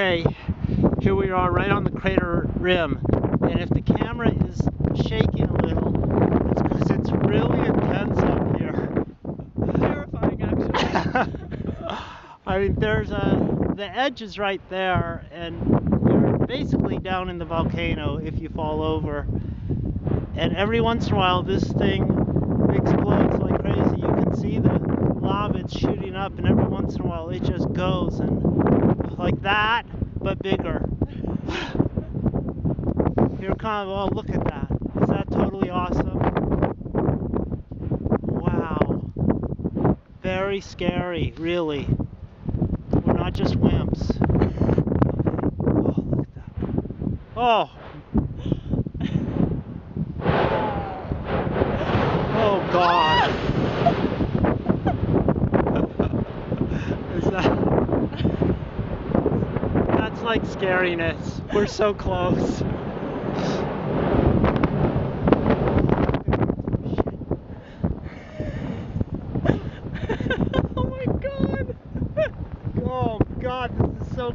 Okay, here we are right on the crater rim, and if the camera is shaking a little, it's because it's really intense up here. Terrifying, actually. I mean, the edge is right there, and you're basically down in the volcano if you fall over. And every once in a while, this thing explodes like crazy. You can see the lava, it's shooting up, and every once in a while, it just goes, and like that, but bigger. Here comes, oh, look at that. Is that totally awesome? Wow. Very scary, really. We're not just wimps. Oh, look at that. Oh. Oh, God. Is that's like scariness. We're so close. Oh my God. Oh God, this is so